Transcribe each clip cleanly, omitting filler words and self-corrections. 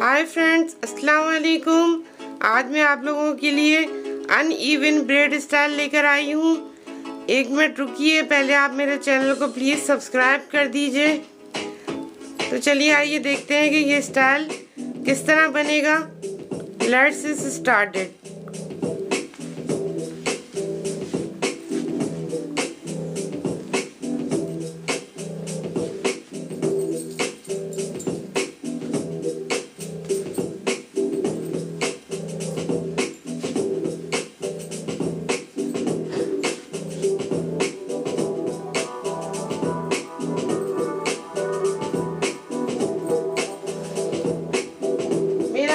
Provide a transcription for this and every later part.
Hi friends, अस्सलाम वालेकुम। आज मैं आप लोगों के लिए अनइवन ब्रेड स्टाइल लेकर आई हूँ। एक मिनट रुकिए, पहले आप मेरे चैनल को प्लीज़ सब्सक्राइब कर दीजिए। तो चलिए आइए देखते हैं कि ये स्टाइल किस तरह बनेगा। Let's started.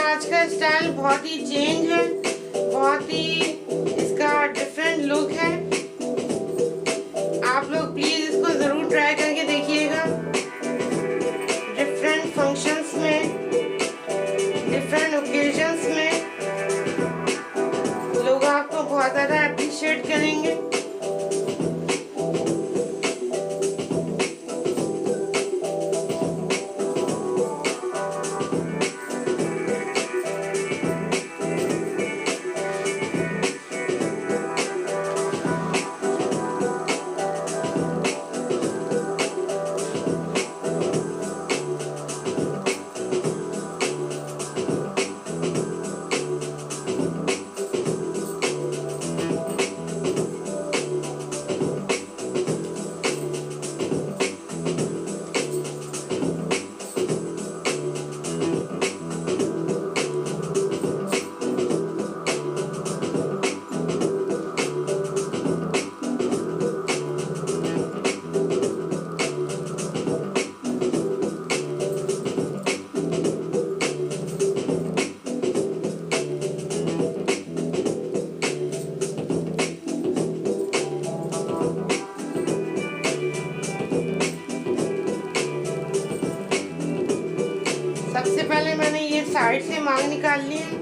आज का स्टाइल बहुत ही चेंज है, बहुत ही इसका डिफरेंट लुक है। आप लोग प्लीज इसको जरूर ट्राई करके देखिएगा। डिफरेंट फंक्शंस में, डिफरेंट ओकेजन्स में लोग आपको बहुत ज़्यादा अप्रिशिएट करेंगे। सबसे पहले मैंने ये साइड से मांग निकाल ली है।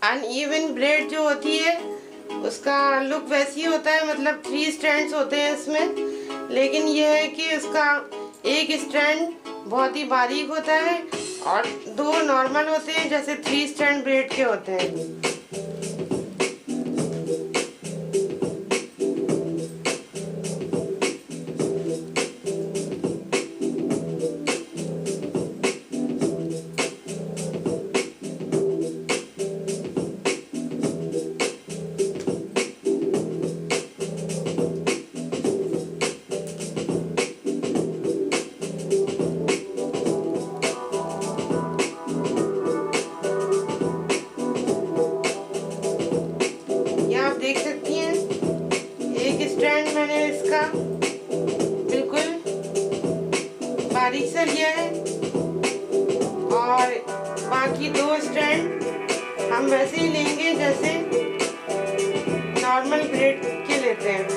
अनइवन ब्रेड जो होती है उसका लुक वैसी होता है, मतलब 3 स्ट्रैंड्स होते हैं इसमें। लेकिन यह है कि उसका एक स्ट्रैंड बहुत ही बारीक होता है और 2 नॉर्मल होते हैं, जैसे 3 स्ट्रैंड ब्रेड के होते हैं। देख सकती हैं, एक स्ट्रैंड मैंने इसका बिल्कुल बारीक सा लिया है और बाकी 2 स्ट्रैंड हम वैसे ही लेंगे जैसे नॉर्मल ब्रेड के लेते हैं।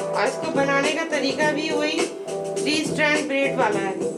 और इसको बनाने का तरीका भी वही 3 स्ट्रैंड ब्रेड वाला है।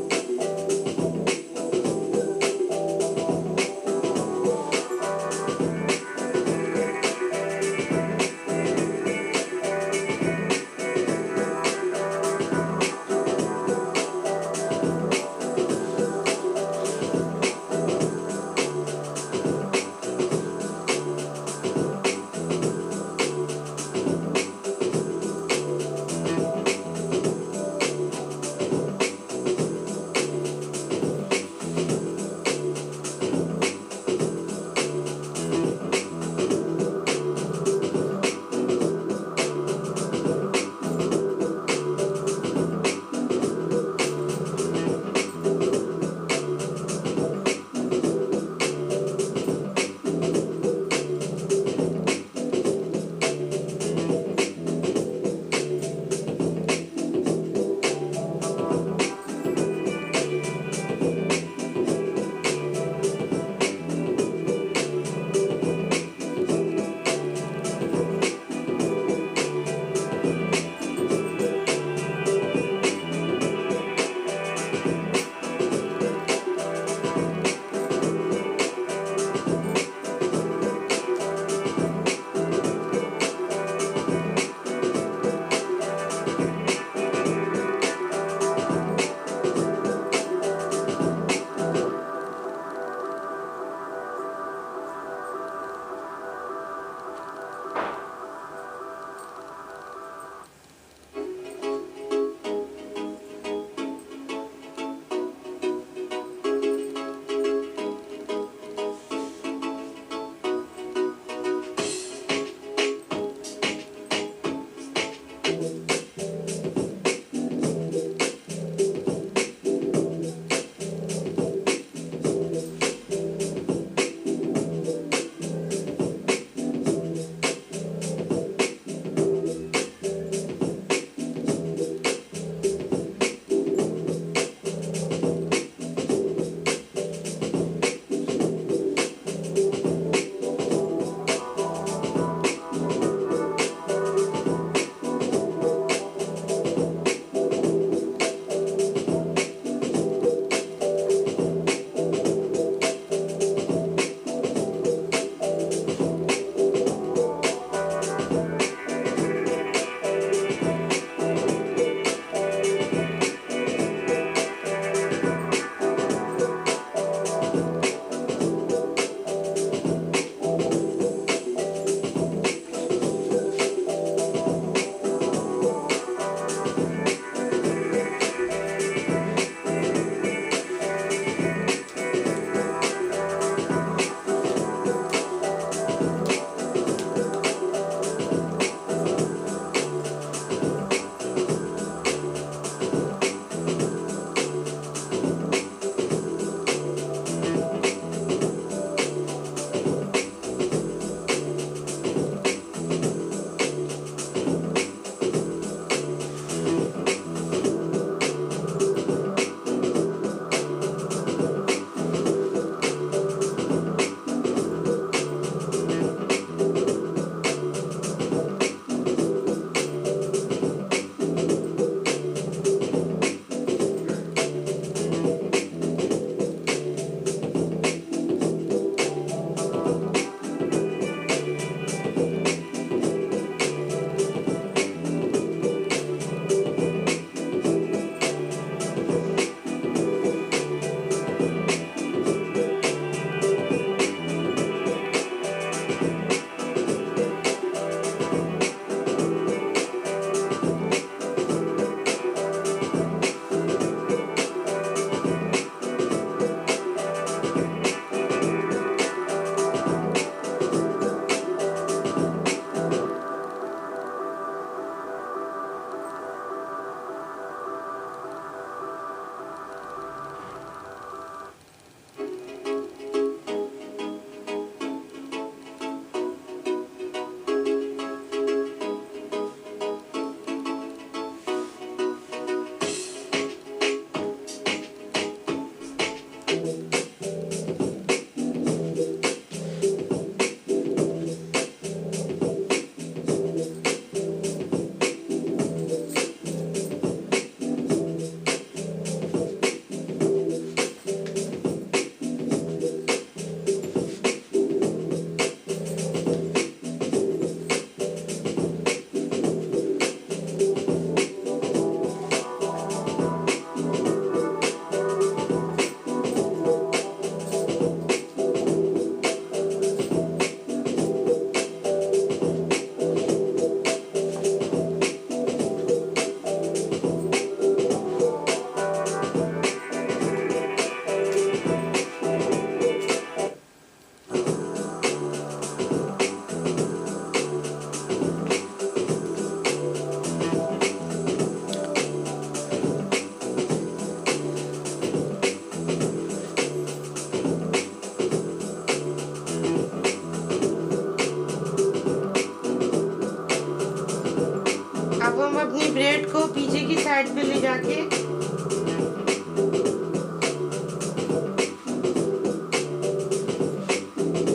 अपनी ब्रेड को पीछे की साइड पे ले जाके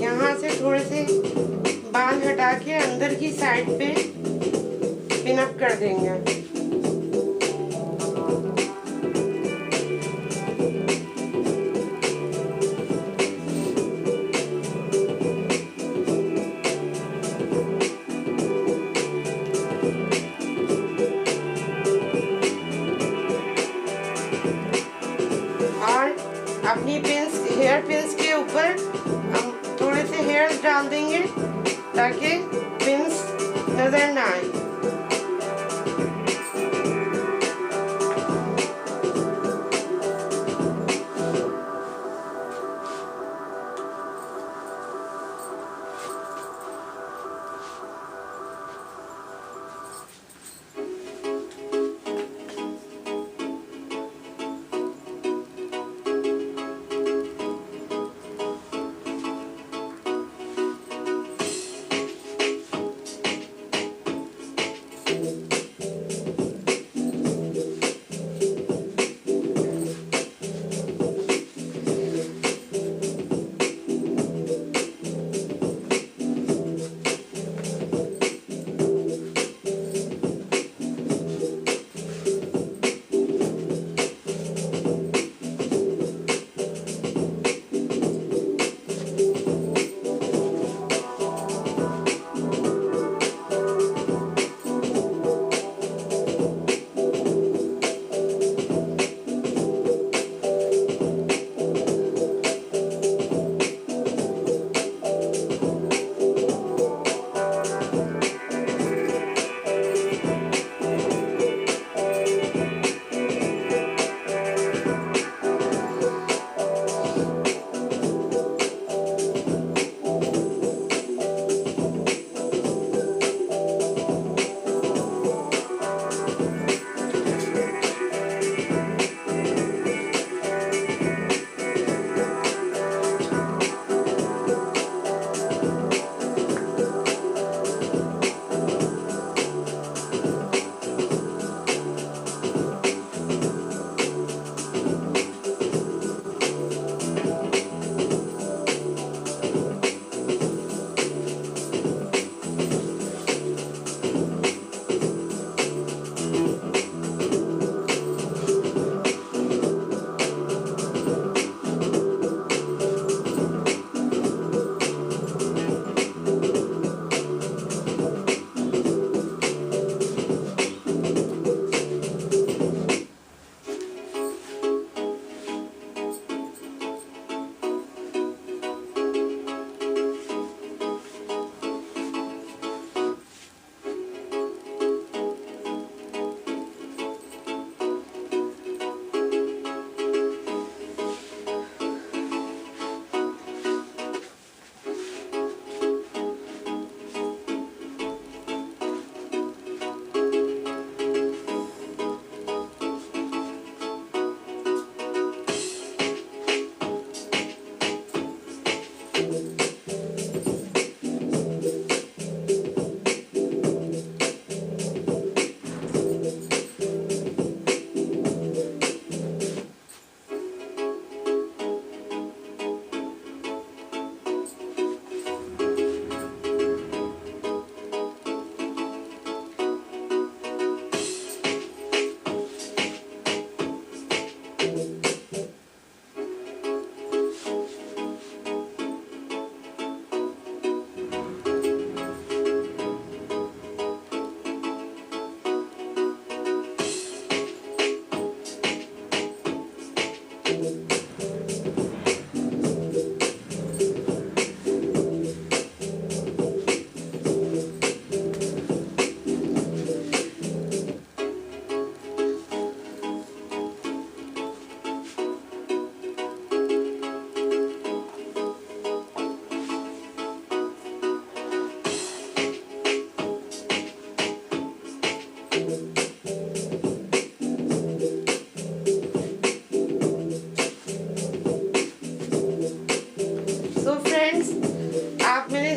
यहाँ से थोड़े से बाल हटा के अंदर की साइड पे पिन अप कर देंगे। अपनी पिंस हेयर पिंस के ऊपर हम थोड़े से हेयर्स डाल देंगे ताकि पिंस नजर ना आए।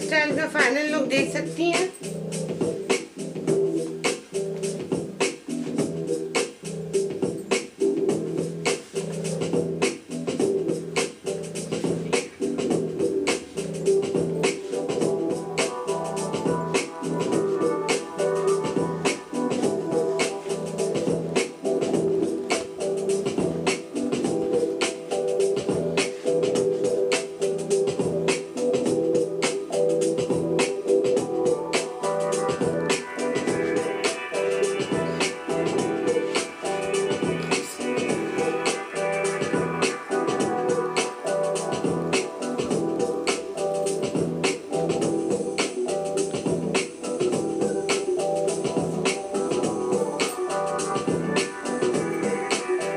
स्टाइल का फाइनल लुक देख सकती हैं।